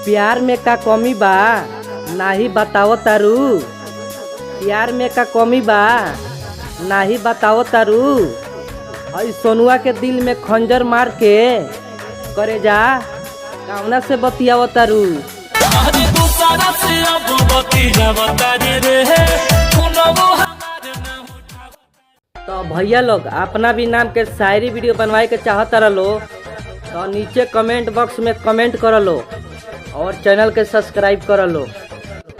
प्यार में का कमी बा नाही बताओ तारू। प्यार में का कमी बा नाही बताओ तारू। और सोनुआ के दिल में खंजर मार के करे जा कावना से बतियाव तारू। तो भैया लोग अपना भी नाम के शायरी वीडियो बनवाए के चाहता रहो तो नीचे कमेंट बॉक्स में कमेंट कर लो और चैनल के सब्सक्राइब कर लो।